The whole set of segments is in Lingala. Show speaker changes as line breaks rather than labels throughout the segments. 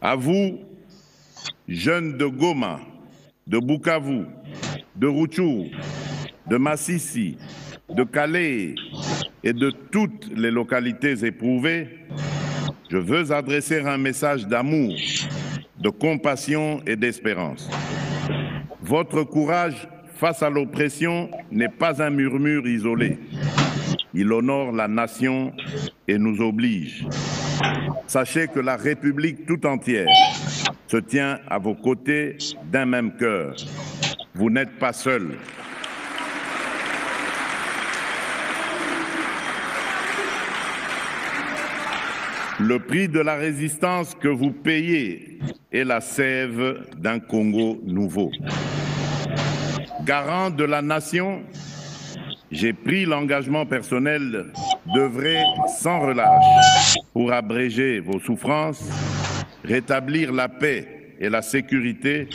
À vous, jeunes de Goma, de Bukavu, de Rutshuru, de Massissi, de Calais et de toutes les localités éprouvées, je veux adresser un message d'amour, de compassion et d'espérance. Votre courage face à l'oppression n'est pas un murmure isolé. Il honore la nation et nous oblige. Sachez que la République tout entière se tient à vos côtés d'un même cœur. Vous n'êtes pas seuls. Le prix de la résistance que vous payez est la sève d'un Congo nouveau. Garant de la nation, j'ai pris l'engagement personnel d'œuvrer sans relâche pour abréger vos souffrances, rétablir la paix et la sécurité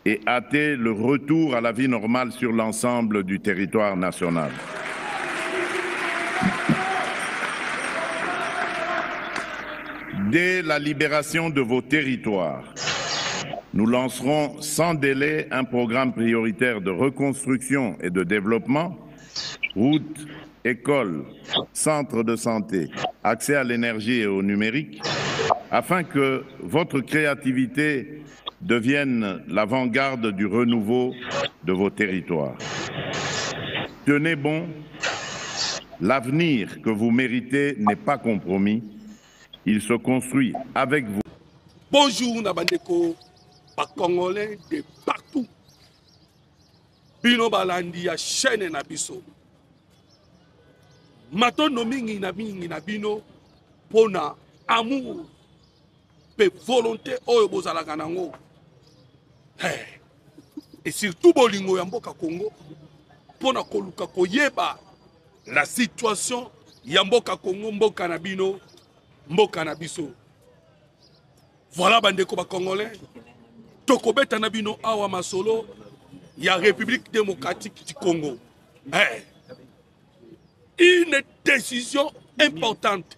et hâter le retour à la vie normale sur l'ensemble du territoire national. Dès la libération de vos territoires, nous lancerons sans délai un programme prioritaire de reconstruction et de développement, routes, écoles, centres de santé, accès à l'énergie et au numérique, afin que votre créativité devienne l'avant-garde du renouveau de vos territoires. Tenez bon, l'avenir que vous méritez n'est pas compromis. Il se construit avec vous.
Bonjour Nabandeko, Congolais de partout. Bino balandi ya chaîne na biso. Matono mingi na bino pona amour pe volonté oyo bozalaka nango. Et surtout bolingo ya mboka Congo pona koluka koyeba la situation ya mboka Congo, mboka na bino, mboka na biso. Voilà bandeko ba Congolais. Tokobeta na bino awa masolo ya République démocratique du Congo. Une décision importante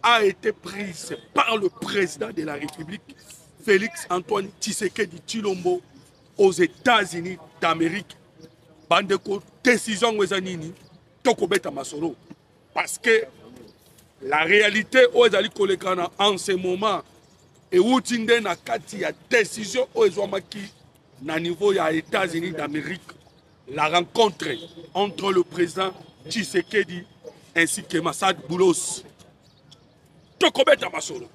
a été prise par le président de la République, Félix Antoine Tshisekedi Tshilombo, aux États-Unis d'Amérique. Bandeko, décision wezanini, tokobeta masolo. Parce que la réalité en ce moment, et où na kati ya décision oezwamaki na niveau ya États-Unis d'Amérique, la rencontre entre le président Tshisekedi ainsi que Massad Boulos. Tokobeta masolo.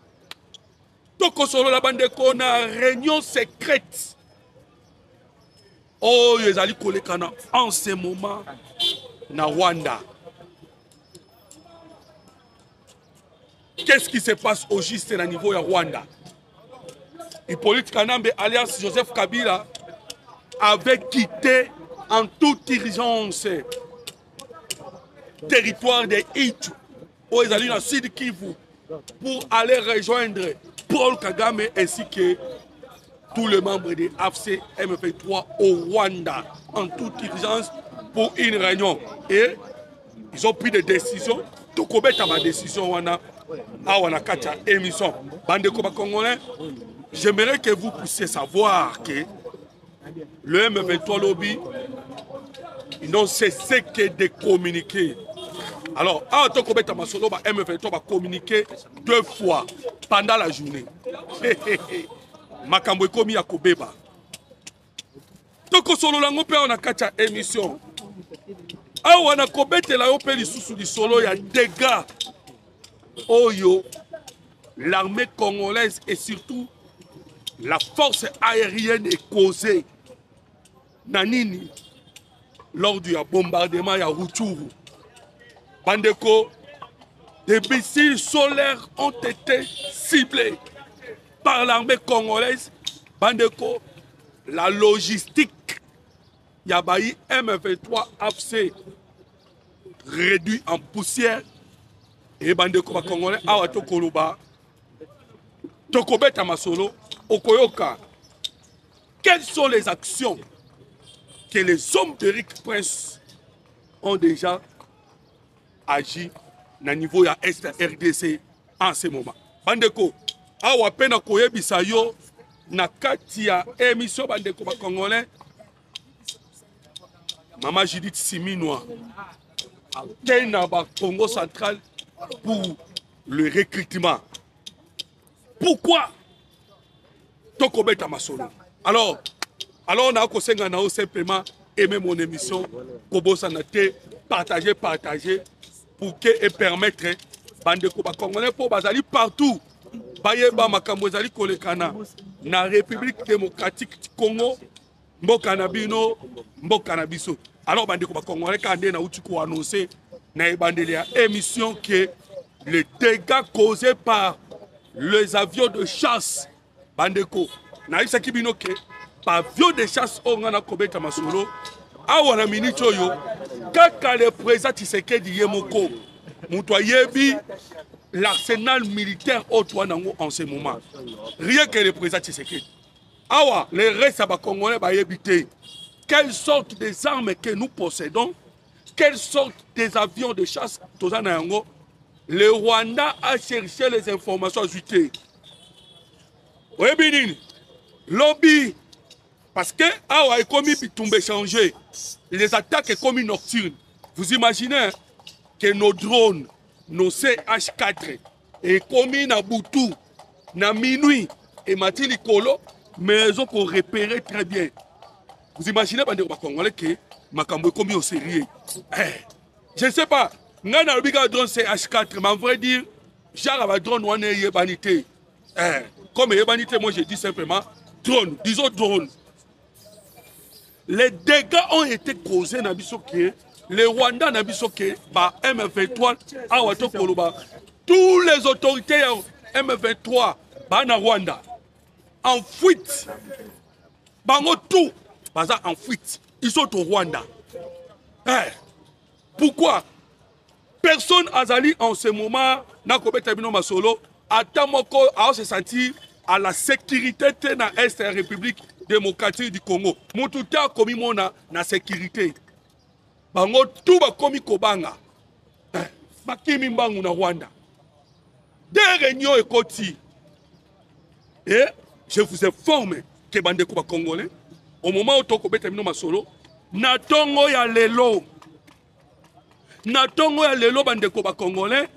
Tokosolo la bandeko na réunion secrète. Oh, ezali kolekana en ce moment na Rwanda. Qu'est-ce qui se passe au juste à niveau de Rwanda? Hippolyte Kanambe alias Joseph Kabila avait quitté en toute urgence le territoire de Ituri, où ils allaient dans le sud Kivu, pour aller rejoindre Paul Kagame ainsi que tous les membres de AFC M23 au Rwanda en toute urgence pour une réunion. Et ils ont pris des décisions. Tokobeta ma décision wana awana kacha émission. Bandeko ba Congolais, j'aimerais que vous puissiez savoir que le M23 lobby, ils n'ont cessé que de communiquer. Alors, à Tokobeta Masolo, M23 va communiquer 2 fois pendant la journée. Makambo komi ya kobeba. Toko solo lango pe on a kacha émission. Awa na kobete la yo pe lisusu di solo ya dégâts. Oyo, l'armée congolaise et surtout la force aérienne est causée. Nanini, lors du bombardement à Rutshuru. Bandeko, des missiles solaires ont été ciblés par l'armée congolaise. Bandeko, la logistique Yabayi M23 AFC réduit en poussière. Et Bandeko ba Congolais awa tokoloba tokobeta masolo okoyoka. Quelles sont les actions que les hommes de Rick Prince ont déjà agi na niveau ya RDC en ce moment? Bandeko, awa pe na koyebisa yo na kati ya émission bandeko ba congolais Maman Judith Siminwa atteint na ba Congo central pour le recrutement. Pourquoi Tokobeta Masolo? Alors on a kosenga na simplement aimer mon émission, kobosa na te partager pour que et permettre bandeko ba congolais pour bazali partout bayeba makambo ezali kolekana na République démocratique du Congo mboka na bino mboka na biso. Alors bandeko ba congolais kande na uti ko annoncer na ebandeli ya émission que les dégâts causés par les avions de chasse bandeko na isa kibino ke pa avion de chasse ongana kobeta masolo awa na minute oyo kaka le président Tshisekedi yemoko muto yebi l'arsenal militaire nango en ce moment. Rien que le président Tshisekedi. Awa, les restes à Congolais ba yebite. Quelle sorte des armes que nous possédons? Quelle sorte des avions de chasse Tozanayango? Le Rwanda a cherché les informations ajoutées. Oui, Bénin. Lobby. Parce que awa est commis tomber changer. Les attaques est commis nocturnes. Vous imaginez que nos drones, nos CH4 et commis na Boutou, na minuit et Matili Kolo, mais ils ont repéré très bien. Vous imaginez que Makambo est commis au sérieux. Je ne sais pas, n'a pas drone CH4, mais en vrai dire, j'ai drone ou yebanité. Comme yebanité, moi je dis simplement drone, disons drone. Les dégâts ont été causés dans Bissoké. Les Rwandais na bisoké ba M23 awato koloba tous les autorités M23 ba na Rwanda en fuite bango tout baza en fuite ils sont au Rwanda. Pourquoi personne azali en ce moment na kobeta bino masolo atamoko a se sentir à la sécurité na Est République démocratique du Congo mututa komi mona na sécurité bango tout ba komi kobanga bakimi mbangu na Rwanda des réunions ekoti et je vous informe que bandeko ba congolais au moment où toko beta bino masolo na tongo ya lelo bandeko ba congolais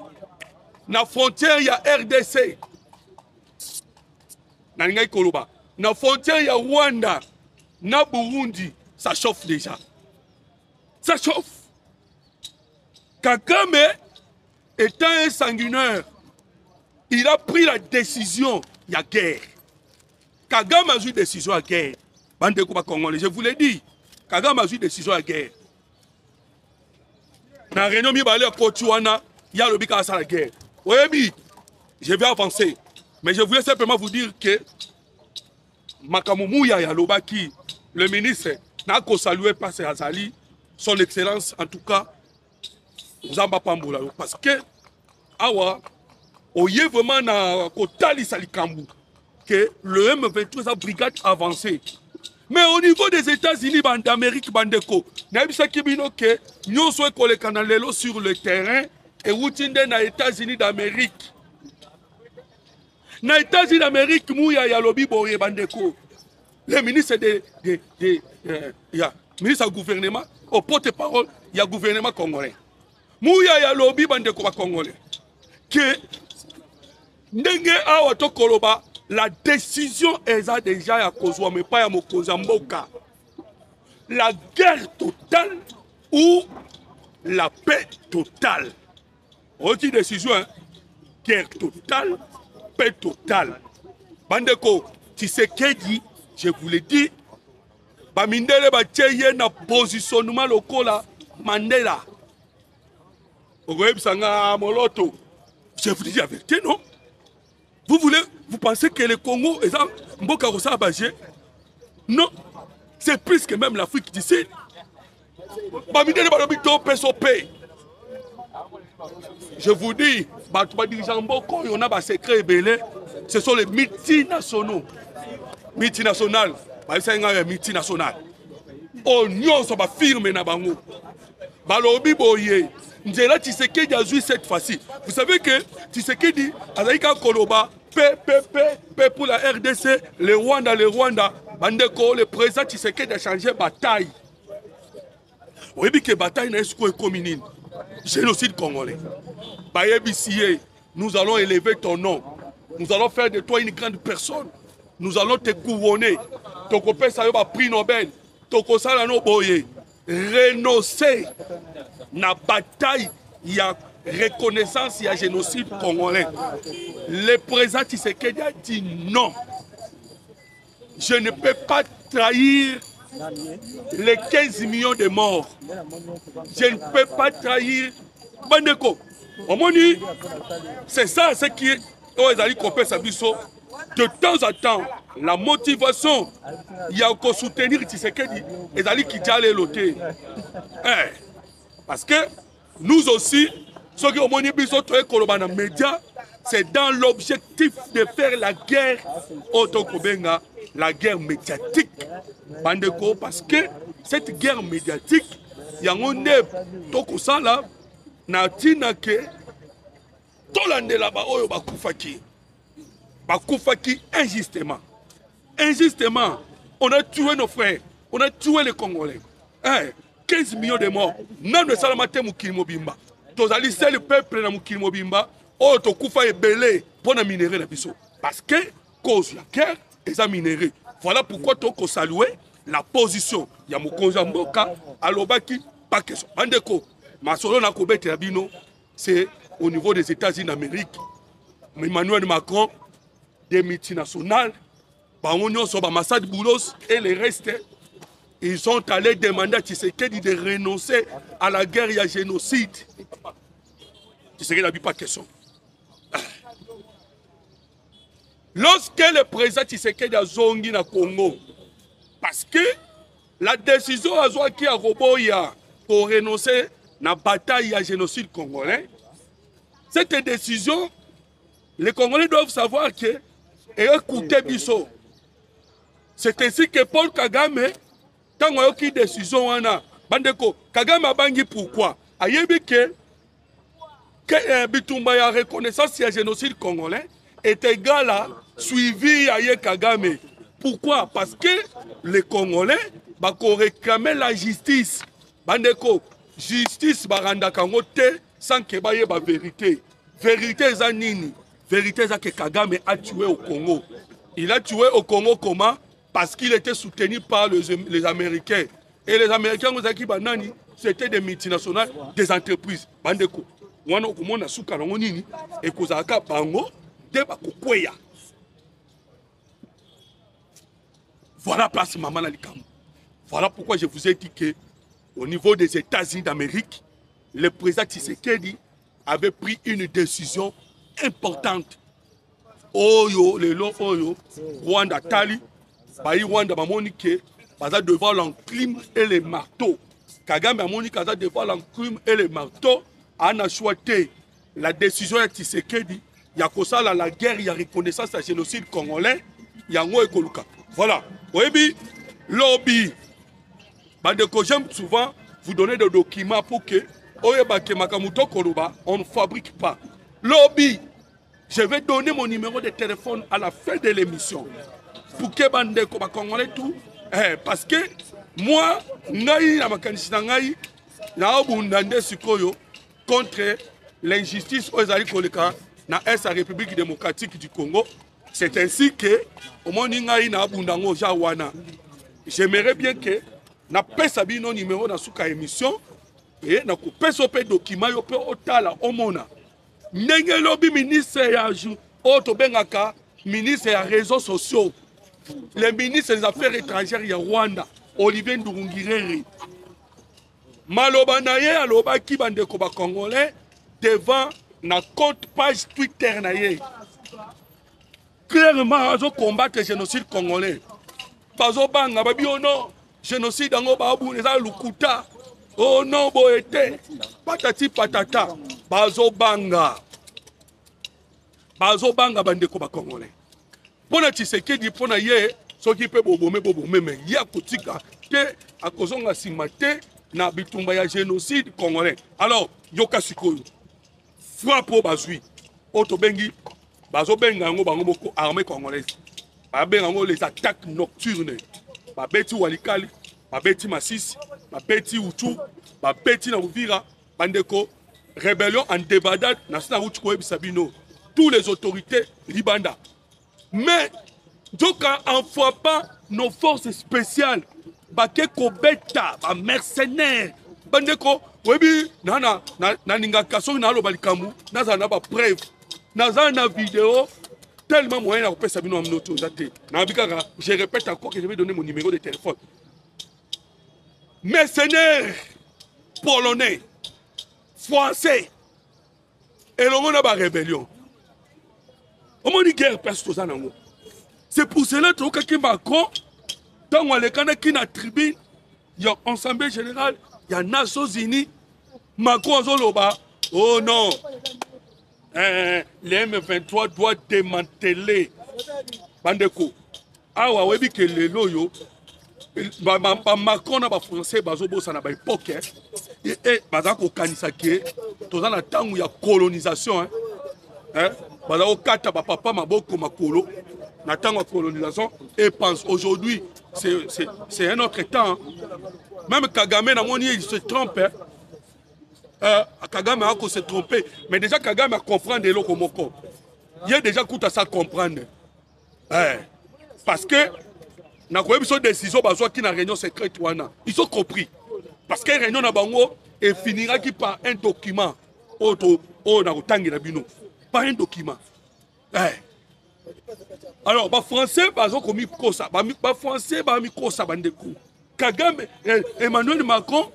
na frontière ya RDC na ngai koloba na frontière ya Rwanda na Burundi ça chauffe déjà. Ça chauffe. Kagame, étant un sanguinaire, il a pris la décision, il y a guerre. Kagame a eu décision à guerre. Bande Kouba Congolais, je vous l'ai dit. Kagame a eu décision à guerre. Dans la réunion, il y a le bika à la guerre. Oui, je vais avancer. Mais je voulais simplement vous dire que Makamouya Yalobaki, le ministre, n'a qu'à saluer par ses Azali. Son Excellence, en tout cas, Zamba Pamboula. Parce que, awa, oye vraiment na kotali salikambu, que le M23 a brigade avancée. Mais au niveau des États-Unis, d'Amérique, bandeko, n'aimsa kibino que nous sommes collés canalelo sur le terrain et routine na États-Unis d'Amérique. Na États-Unis d'Amérique, mouya ya lobi boye bandeko. Le ministre ministre du gouvernement, au porte-parole, il y a le gouvernement congolais. Mouya ya lobby bandeko ba congolais. Que ndenge awa to koloba la décision est déjà ya kozwa mais pas ya mokonza mboka. La guerre totale ou la paix totale. Autre décision, hein? Guerre totale, paix totale. Bandeko, Tshisekedi, je vous l'ai dit, Bamindele Bacheye na positionnement lokola Mandela. Je vous dis la vérité, non? Vous pensez que le Congo est un Mboka Rosa Abadje? Non, c'est plus que même l'Afrique d'ici. Bamindele Balobito PSOP. Je vous dis, dirigeants Mboko, il y en a des secrets belés, ce sont les multinationaux. Multinationales. Multinationales. Oh, nous sommes firmes na bango. Balobi boye. Njela Tshisekedi a joué cette fois-ci. Vous savez que Tshisekedi a dit Koloba, P pour la RDC, le Rwanda, Bandeko, le président Tshisekedi a changé bataille. Oui, que bataille n'est pas commune. Génocide congolais. Bayebissié, nous allons élever ton nom. Nous allons faire de toi une grande personne. Nous allons te couronner. Toko pesa yo ba prix Nobel. Toko sala no boye. Renoncer na bataille, il y a reconnaissance, il y a génocide congolais. Le président Tshisekedi a dit non. Je ne peux pas trahir les 15 millions de morts. Je ne peux pas trahir Bandeko. C'est ça ce qui est de temps en temps. La motivation, il y a encore soutenir Tshisekedi et Zali qui allait l'ôter. Parce que nous aussi, ceux qui ont moni biso to ekoloba na média, c'est dans l'objectif de faire la guerre autokobenga, la guerre médiatique. Bandeko, parce que cette guerre médiatique, yangonde toko sala na tina ke tolandela ba oyo bakufaki. Bakufaki injustement. Injustement, on a tué nos frères, on a tué les Congolais. 15 millions de morts. Nan de salamate mukili mobimba. Tozali c'est le peuple na mukili mobimba. Oh to kufa ebele pour na minerai na biso. Parce que cause la guerre et a minerai. Voilà pourquoi toko saluer la position ya Mokonzi Mboka alobaki pas question. Bandeko, masolo na kobete ya bino, c'est au niveau des États-Unis d'Amérique. Emmanuel Macron, des multinationales, Massad Boulos et les restes, ils sont allés demander à Tshisekedi de renoncer à la guerre et à génocide. Tshisekedi n'a pas de question. Lorsque le président Tshisekedi a zongi na Congo, parce que la décision a joué qui a Roboya pour renoncer à la bataille à génocide congolais, cette décision, les Congolais doivent savoir que, et écoutez Bisso, c'est ainsi que Paul Kagame, tant qu'il y a une décision, Bandeko, Kagame a bangi pourquoi? Ayebi que Bitumba ya reconnaissance du génocide congolais est égal à suivi à Kagame. Pourquoi? Parce que les Congolais vont réclamer la justice. Bandeko, justice baranda kangote sans que baye ba vérité. Vérité zanini. Vérité c'est que Kagame a tué au Congo. Il a tué au Congo comment? Parce qu'il était soutenu par les Américains. Et les Américains, c'était des multinationales, des entreprises. Bandeko. Et Kozaka Bango, voilà place Maman Lalikam. Voilà pourquoi je vous ai dit que au niveau des États-Unis d'Amérique, le président Tshisekedi avait pris une décision importante. Oyo, le lo Oyo, Rwanda Tali, Bayi Rwanda Mamonike, Baza devant l'enclume et les marteaux. Kagame Mamonike, Baza devant l'enclume et les marteaux, a choisi la décision de Tshisekedi, il y a la guerre, il y a reconnaissance à génocide congolais, il y a un Ekoluka. Voilà. Oui, lobby. J'aime souvent vous donner des documents pour que on ne fabrique pas. Lobby. Je vais donner mon numéro de téléphone à la fin de l'émission. Pour que Bandeko Congolais tout. Parce que moi, contre l'injustice aux Alikoleka dans la République démocratique du Congo. C'est ainsi que j'aimerais bien que na pesa bino numéro dans suka émission et na ko pesa pe document yo pe otala omona ndenge lobi ministre ya auto bengaka ministre ya réseaux sociaux le ministre des affaires étrangères ya Rwanda Olivier Nduhungirehe maloba na ye aloba ki bandeko ba congolais devant na compte page Twitter na ye clairement azo combattre le génocide congolais bazo banga babi oh non génocide ngo babu eza lukuta oh non boete patati patata bazo banga bandeko ba congolais pona Tshisekedi pona ye soki pe bobome me ya kotika te akozonga simate na bitumba ya génocide congolais alors yoka sikoyo frappe au bazui auto bengi bazobenga yango bango moko armée congolaise babenga yango les attaques nocturnes babeti Walikali babeti Masisi babeti Uchu babeti na Uvira bandeko rébellion en débandade na sina Uchu koyebisa bino tous les autorités libanda mais donc en frappant nos forces spéciales bake kobeta ba mercenaires bandeko webi na ninga kaso na lo balikambu naza na ba preuve naza na vidéo tellement moyen à repérer Sabino Amnoto Zate. Je répète encore que je vais donner mon numéro de téléphone. Mercenaires polonais, français, et l'on a une rébellion. On a une guerre personnelle. C'est pour cela que Macron, dans le Canada qui a tribune, il y a l'Assemblée générale, il y a les Nations Unies, Macron Zoloba, oh non. Les M23 doit démanteler bandeko awa webi ke lelo yo ba Macron na ba français bazobosa na ba époque et baza ko kanisa ke toza na tangu ya colonisation baza ko kata ba papa maboko makolo na tangu ya colonisation et pense aujourd'hui c'est un autre temps même Kagame na moni il se trompe Kagame a se trompé, mais déjà Kagame a compris de l'eau moko. Il a déjà coûté à ça comprendre. Parce que na quoi besoin décision bazoa qui na réunion secrète wana. Ils ont compris. Parce que réunion na bango et finira qui par un document auto na otangi na bino. Par un document. Alors ba français bazo komi kosa, ba français ba mi kosa bandeko. Kagame Emmanuel Macron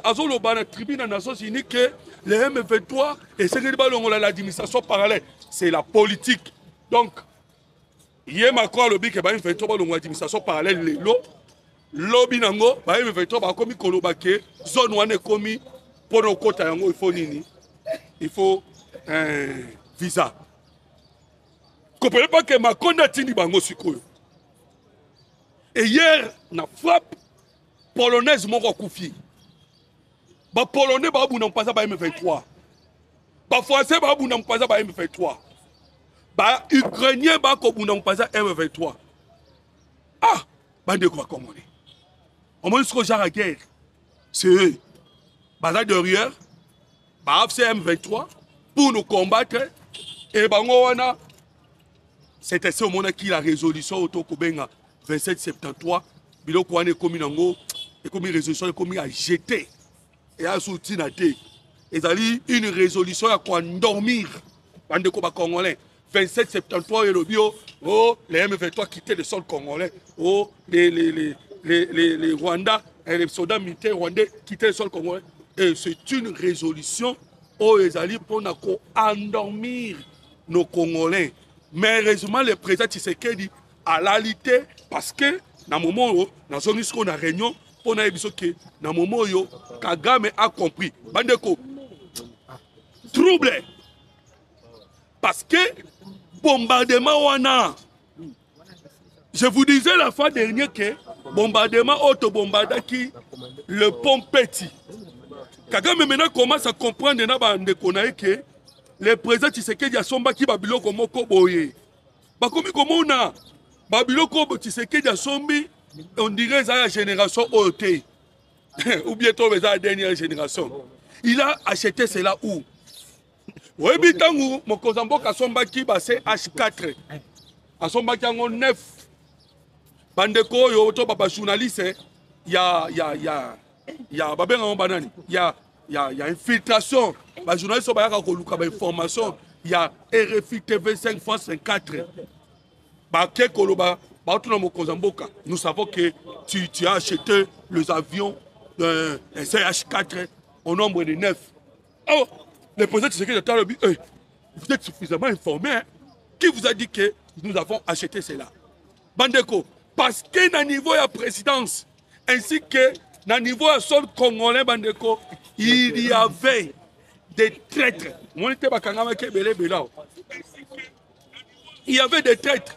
Azoloba na tribune des Nations Unies que les M23 et ce que l'administration parallèle, c'est la politique. Donc, il y a Macron lobby que M23 l'administration parallèle les lobby nango, M23 comme kolobake zone wane komi pour nos côtes yango il faut nini? Il faut un visa. Comprenez pas que Macron n'a tini bango sikoyo. Et hier, na frappe polonaise moko koufi. Les Polonais n'ont pas M23. Les Français n'ont pas M23. Les Ukrainiens n'ont pas M23. Ah, bande quoi comme on est. On m'a dit que genre à guerre. C'est eux. Baza derrière, c'est M23 pour nous combattre. Et bangoana, c'était ce moment qui la résolution au Tokobenga 2773. Biloko ane komi nango, et comme résolution komi a jeté. Et à soutien une résolution à quoi endormir bande ko ba congolais 2773 et le bio oh les M23 quittaient le sol congolais oh les Rwandais et les soldats militaires rwandais quittaient le sol congolais et c'est une résolution oh les alliés pour endormir nos Congolais mais heureusement le président Tshisekedi a l'alité parce que dans le moment où dans son discours na réunion on a dit que dans le moment où Kagame a compris. Bandeko, trouble. Parce que bombardement wana. Je vous disais la fois dernière que bombardement auto-bombardaki le pont Petit. Kagame maintenant commence à comprendre que le président Tshisekedi a somba qui babiloko moko boye. Bakomi komona babiloko Tshisekedi a sombi. On dirait que c'est la génération OT. Ou bientôt la dernière génération. Il a acheté cela où? Oui, bitangu, mon kozambo kasombaki c'est H4. Asombaki en 9. Bandeko yo to baba journaliste, il y a infiltration. Les journalistes sont information. Il y a RFI TV5 France 24. Nous savons que tu as acheté les avions d'un CH4 au nombre de 9. Oh, le président Tshisekedi a dit, vous êtes suffisamment informé. Hein? Qui vous a dit que nous avons acheté cela? Bandeko, parce que dans le niveau de la présidence, ainsi que dans le niveau de sol congolais, Bandeko, il y avait des traîtres. Il y avait des traîtres.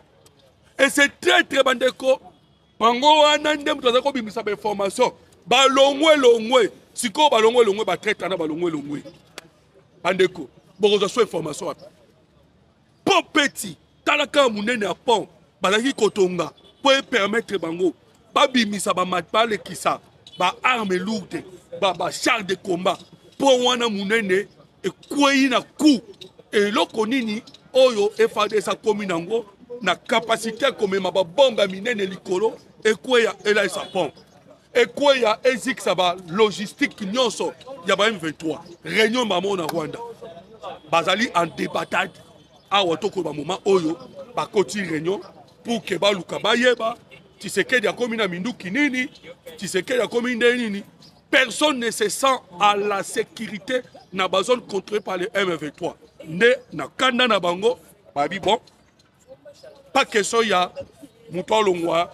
Et ces traîtres, Bandeko, Bango Anandem, tu as dit que information. Balongwe, si ko balongwe, ba traître, balongwe. Bandeko, bon, vous avez information. pont petit talaka munene ya pont bazaki kotonga pour permettre bango babimisa bamatbale kisa ba arme lourde ba char de combat pour wana munene ekwei na coup eloko nini oyo efadesa komi nango na capacité komema ba bomba minene likolo ekweya elaisa pont ekweya ezikisa ba logistique nyonso ya ba M23 réunion mamo na Rwanda bazali en débatade awa toko ba moment oyo bakoti réunion pour que baluka bayeba Tshisekedi akomi na minduki nini Tshisekedi akomi nini personne ne se sent à la sécurité na ba zone contrôlée par les M23 ne na kanda na bango babi bon pas question ya muto longwa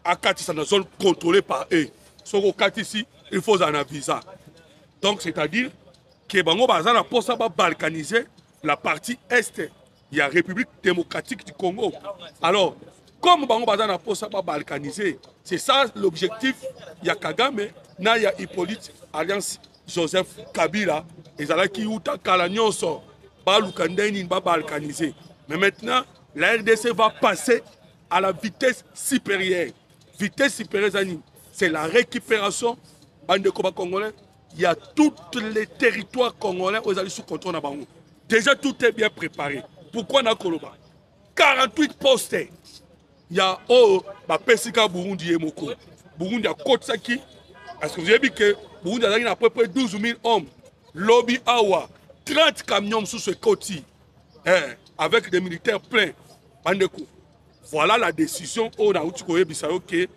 akatisa na zone contrôlée par eux soko katisi il faut en visa donc c'est-à-dire que bango bazana pour ça ba balkaniser la partie est il y a République démocratique du Congo alors comme bango bazana pour ça ba balkaniser c'est ça l'objectif il y a Kagame na ya Hippolyte Alliance Joseph Kabila ezalaki uta kala nyonso ba lukandeni ba balkaniser mais maintenant la RDC va passer à la vitesse supérieure. Vitesse supérieure, c'est la récupération. Congolais. Il y a tous les territoires congolais où ils sont sous contrôle. Déjà, tout est bien préparé. Pourquoi na Koloba 48 postes. Il y a Pesika Burundi et Moko. Burundi a Kotsaki. Parce que vous avez vu que Burundi a à peu près 12 000 hommes. Lobby Awa. 30 camions sous ce côté. Avec des militaires pleins. Voilà la décision au Naoutikoye Bissau que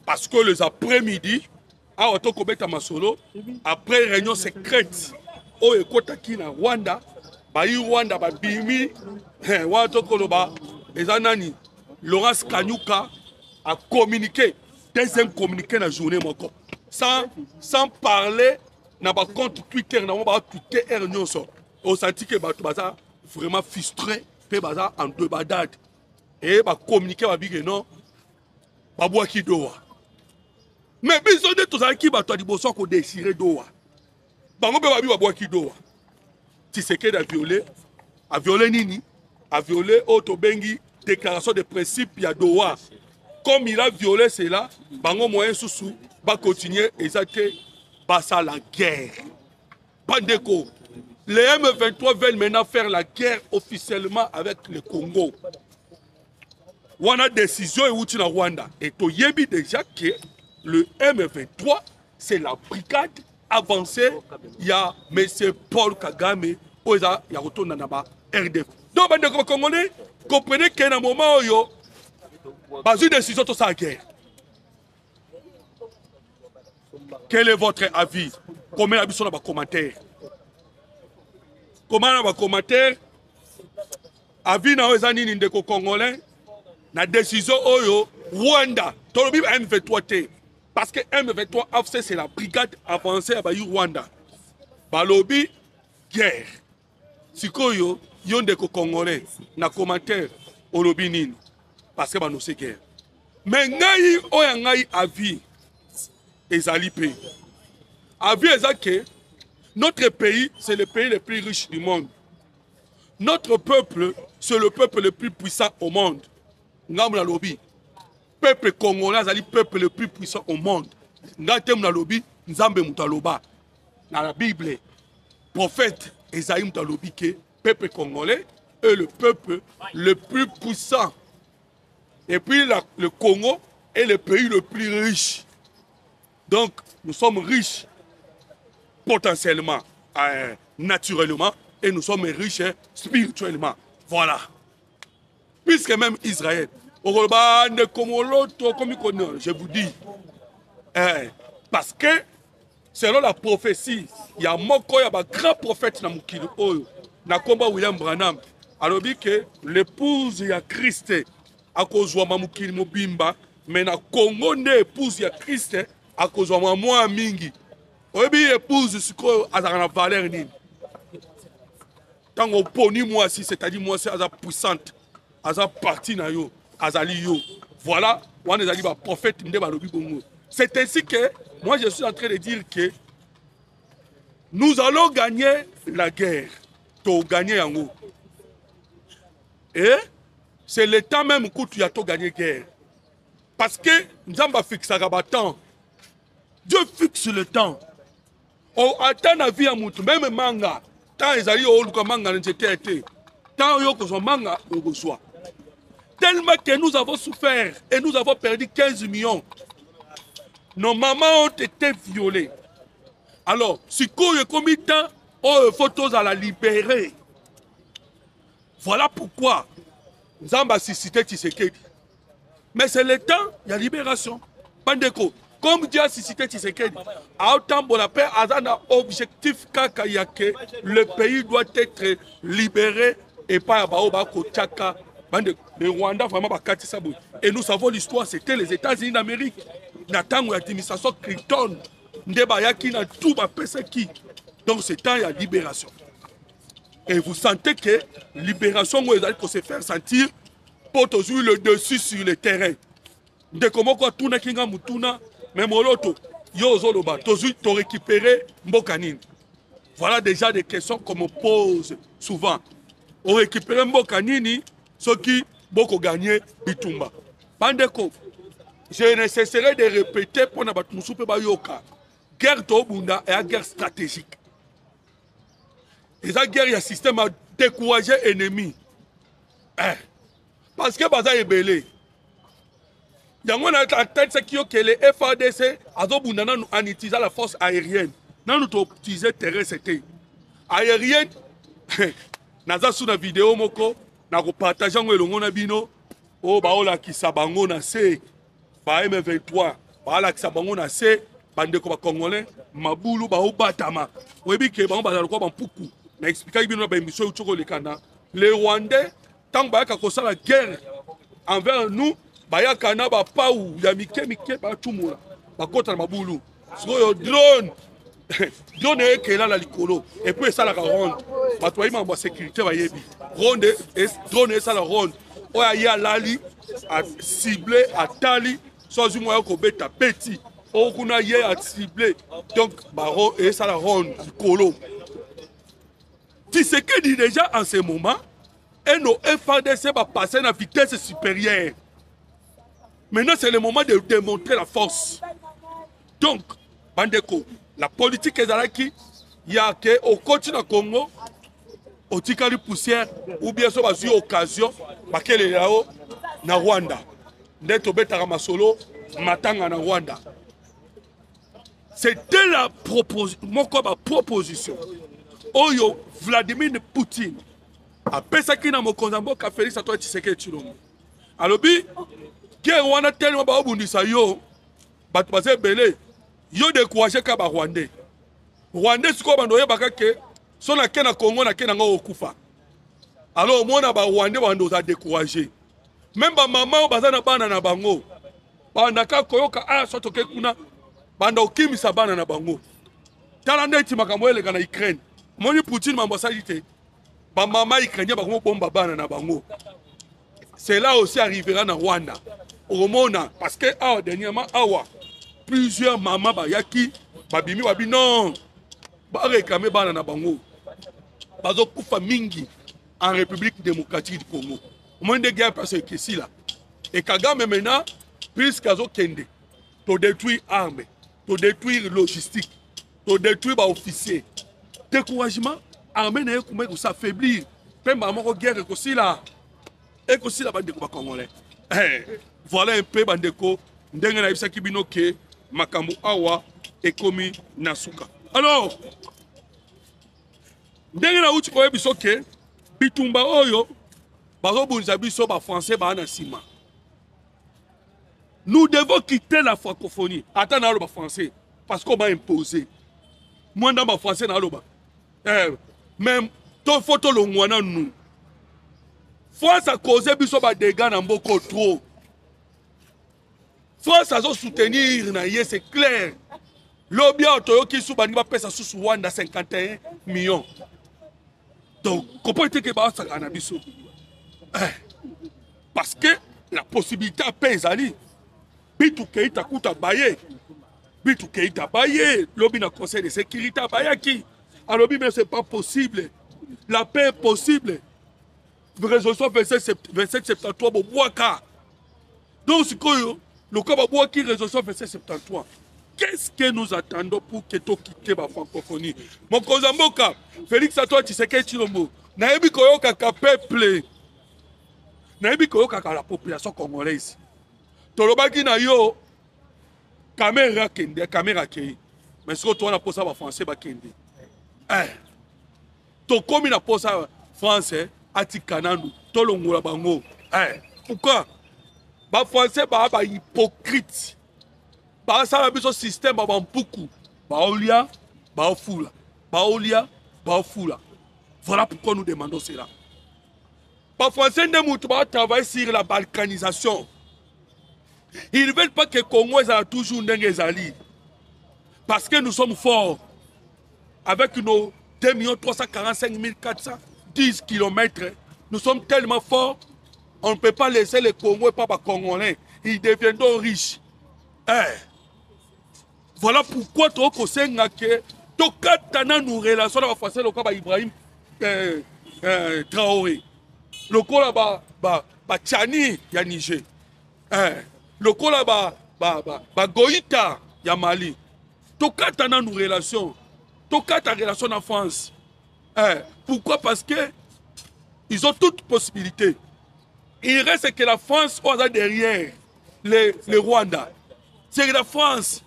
parce que les après-midi à Otokobeta Masolo après réunion secrète au Ekotaki na Rwanda bayi Rwanda babimi Watokoloba ezanani Laurence Kanyuka a communiqué deuxième communiqué la journée moko sans parler na ba compte Twitter na ba Twitter nyonso au senti que ba baza vraiment frustré pe baza en debandade et ba communiquer ba big non ba boaki doa mais biso de tous qui ba to di boso ko déchirer doa bango pe ba bi ba boaki doa Tshisekedi a violé nini a violé Otobengi déclaration de principe ya doa comme il a violé cela bango moyen sous ba continuer exacté basa la guerre Pandeko. Les M23 veulent maintenant faire la guerre officiellement avec le Congo. On a décision et na Rwanda. Et to yebi déjà que le M23, c'est la brigade avancée. Il y a M. Paul Kagame, il y a retourné dans la RDF. Donc, les Congolais, comprenez qu'à un moment où il y a une décision de sa guerre. Quel est votre avis? Comment vous avez des commentaires? Comment va commentaire avis na ozani ndeko congolais na décision oyo Rwanda tolobi M23 T parce que M23 AFC c'est la brigade avancée à Rwanda balobi guerre sikoyo yo ndeko congolais na commentaire olobi nini parce que bano c'est guerre mais ngai oya ngai avis ezali pe avis ezake. Notre pays, c'est le pays le plus riche du monde. Notre peuple, c'est le peuple le plus puissant au monde. Ngamna lobby. Peuple congolais, c'est le peuple le plus puissant au monde. Ngamna lobby, Nzambe Moutaloba. Dans la Bible, prophète Esaïe Moutalobi, que le peuple congolais est le peuple le plus puissant. Et puis le Congo est le pays le plus riche. Donc, nous sommes riches. Potentiellement, naturellement, et nous sommes riches spirituellement. Voilà. Puisque même Israël, je vous dis, parce que selon la prophétie, il y a un grand prophète dans Mukili Oyo, Nakomba William Branham, alors que l'épouse de Christ, à cause de Mukili Mobimba, mais na Congo l'épouse de Christ, à cause de moi Mingi. Obi épouse ce qu'on a la valeur ni. Tant on poni moi si c'est-à-dire moi c'est à puissante, à partie na yo, azali yo. Voilà, on est allé prophète ndebalobi bongo. C'est ainsi que moi je suis en train de dire que nous allons gagner la guerre. to gagner yango. Et c'est le temps même que tu as to gagné guerre. Parce que Nzamba fixe à temps. Dieu fixe le temps. On attend la vie à moutou, même manga. Tant ils allaient au Luka manga n'était été. Tant yo que son manga on reçoit. Tellement que nous avons souffert et nous avons perdu 15 millions. Nos mamans ont été violées. Alors, si il y a combien de temps, il faut tous à la libérer. Voilà pourquoi nous avons suscité Tshisekedi. Mais c'est le temps, il y a libération. Bandeko, comme Dieu a suscité Tshisekedi, à autant pour la paix, à un objectif que le pays doit être libéré et pas à Baoba Kochaka. Le Rwanda, vraiment, et nous savons l'histoire, c'était les États-Unis d'Amérique. Natango l'administration Clinton, Ndebayaki na tout qui. Donc c'est temps, il y a libération. Et vous sentez que libération, vous allez se faire sentir pour toujours le dessus sur le terrain. Dès que moi, tout n'a qu'un moutuna, même au loto, yozoloba, toujours to récupérer Mbokanine. Voilà déjà des questions qu'on me pose souvent. On récupère Mbokanini, ceux qui beaucoup gagné Bitumba. Bandeko, je ne cesserai de répéter pour ne pas nous souper bayoka. Guerre d'Obunda est une guerre stratégique. Et cette guerre, il y a un système à décourager l'ennemi. Parce que Baza est belé. Il y a en tête que les FADC en utilisant la force aérienne. Nous avons utilisé terrestre. Aérienne, nous avons sur la vidéo, nous avons partagé le bino. Oh, baola qui sabango na se. Ba M23. Baola qui sabango na se. Bande ko ba Congolais. Mabulu ba obatama. Webi ke ba bazalo ko ba mpuku. Na expliquer bino ba émission utoko lekana. Les Rwandais, tant ba ka ko la guerre envers nous, ba ya kana ba pa ou ya mike ba tumula. Ba kota na mabulu. So drone. Drone e ke la likolo. Et puis ça la ronde. Ba toi ima ba sécurité ba yebi. Ronde drone e ça la ronde. Oya ya lali a ciblé à tali sans du moyen ko beta petit. On a hier à cibler. Donc, Baro et ça la ronde du colo. Tu sais que dit déjà en ce moment, et nos FADC va passer à la vitesse supérieure. Maintenant, c'est le moment de démontrer la force. Donc, Bandeko, la politique est là qui, il y a que au continent Congo, au Tikali poussière, ou bien sur une occasion, parce qu'elle est là-haut, na Rwanda. D'être bêta Ramasolo, Matanga na Rwanda. C'était la proposition. Oyo Vladimir Poutine. Après ça, qui n'a pas Konzambo, qui a fait ça, toi, tu sais que tu l'as. Alors, qui est Rwanda tellement ba obundisa yo, ba tu passer belé, yo découragé ka ba Rwandais. Rwandais siko ba ndoye baka ke, so na kena Congo na kena ngo okufa. Alors, moi na ba Rwandais ba ndo za découragé. Même ba maman ba za na bana na bango. Ba ndaka koyoka so to ke kuna. Banda okimisa bana na bango. Tala ndeti makambo elega na Ukraine. Moni Poutine mambasalite. Ba mama Ukrainien ba komo bomba bana na bango. Cela aussi arrivera na Rwanda. Romona parce que dernièrement plusieurs mamans ba yaki ba bimi ba bi non. Ba réclamer bana na bango. Bazo kufa mingi en République démocratique du Congo. Moins de guerre parce que ici là. Et Kagame maintenant puisque azo kende to détruire armes. Pour détruire logistique, pour détruire les officiers. Découragement, l'armée n'est pas pour s'affaiblir. Même la guerre est aussi là. Et aussi la bande de Congolais. Voilà un peu bandeko. Ndenge na ibisa kibino ke makambo awa ekomi nasuka. Alors, ndenge na uti koye biso ke bitumba oyo bazo bunza biso ba français ba na sima. Nous devons quitter la francophonie. Attends, le français. Parce qu'on m'a imposé. Moi, dans ma français, même, ton photo, le moine, nous. France a causé des dégâts dans beaucoup trop. France a soutenir, c'est clair. L'objet qui sous Bani va payer ça sous Rwanda 51 millions. Donc, comment est-ce que ça va se parce que la possibilité à payer Zali. Bitu Keita Kuta Baye. Bitu Keita Baye. L'objet d'un conseil de sécurité à Bayaki. Alors, mais ce n'est pas possible. La paix est possible. Résolution 2773, Boboaka. Donc, le cas Boboaki, résolution 2773. Qu'est-ce que nous attendons pour que tu quittes la francophonie? Mon Kozamboka, Félix Antoine Tshisekedi Tshilombo, Naïbi Koyoka peuple, Naïbi Koyoka la population congolaise. Tolobaki na yo, caméra kende, caméra kei. Mais ce que tu as posé à français, bakende. To komi na posé à français, ati kananu, tolongola bango. Pourquoi? Ba français ba hypocrite. Ba ça biso système ba mpuku. Ba olia, ba fula. Ba olia, ba fula. Voilà pourquoi nous demandons cela. Ba français ne moutou ba travailler sur la balkanisation. Ils ne veulent pas que le Congo soit toujours n'engezali. Parce que nous sommes forts. Avec nos 2 345 410 km, nous sommes tellement forts, on ne peut pas laisser les Congolais pas les Congolais. Ils deviendront riches. Voilà pourquoi tu as que nous relations avec Français, le Ibrahim Traoré. Le Kola Tchani, ya Niger. Le Kola Goïta, ya Mali. Tu as nos relations. Tu as ta relation en France. Pourquoi? Parce que ils ont toutes possibilités. Il reste que la France est derrière le Rwanda. C'est la France.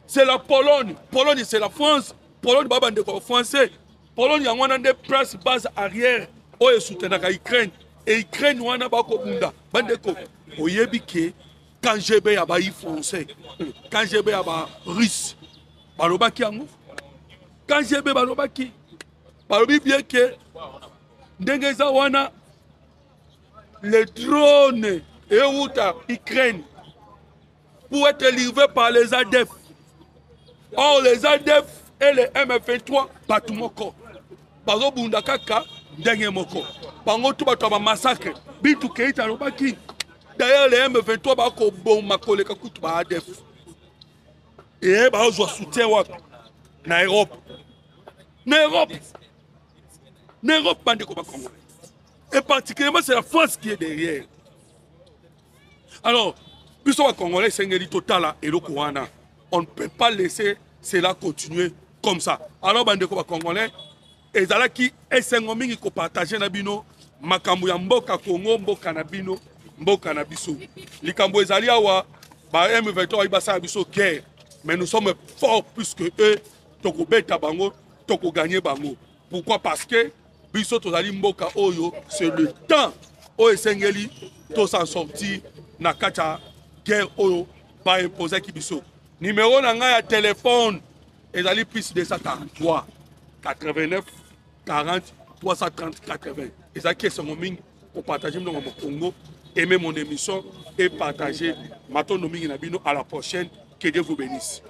C'est la Pologne. Pologne, c'est la France. Pologne, c'est français. Pologne, il y a des places base arrière. Où est soutenu l'Ukraine. Et l'Ukraine, il y a des Bunda. Bandeko. Oyebike, quand j'ai bé à français, quand j'ai bé à russe, balobaki yango. Quand j'ai bé balobaki, balobi bien que ndengeza wana les drones et outa Ukraine pour être livrés par les ADF. Or les ADF et les M23 battu moko. Bazo bunda kaka ndenge moko. Bango tout bato ba massacre. Bitu keita lobaki. D'ailleurs les M23 bako bomba koleka kutu ba ADF. Et bazo soutien wa na Europe. Na Europe bande ko ba Congolais. Et particulièrement c'est la France qui est derrière. Alors, puisque les Congolais sont total et le Kouana, on ne peut pas laisser cela continuer comme ça. Alors, les Congolais, ils ont qui est partagé nabino, makambu ya mboka Congo, mboka nabino, mboka nabiso. Les Kambo ezali awa, ba M23 ibasa biso guerre, mais nous sommes forts plus que eux, toko beta bango, toko gagner bango. Pourquoi? Parce que biso tozali mboka oyo, c'est le temps où esengeli to s'en sortir na kacha guerre oyo ba imposer ki biso. Numéro na nga ya téléphone ezali plus de 143 89 40 330 80. Ezaki son mingi pour partager mon Congo, aimer mon émission et partager ma tonoming na bino. À la prochaine, que Dieu vous bénisse.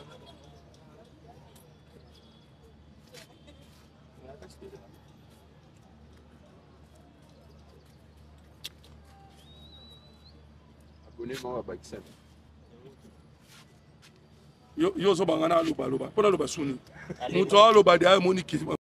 Yo zo bangana loba loba pona loba suni muto aloba dia moniki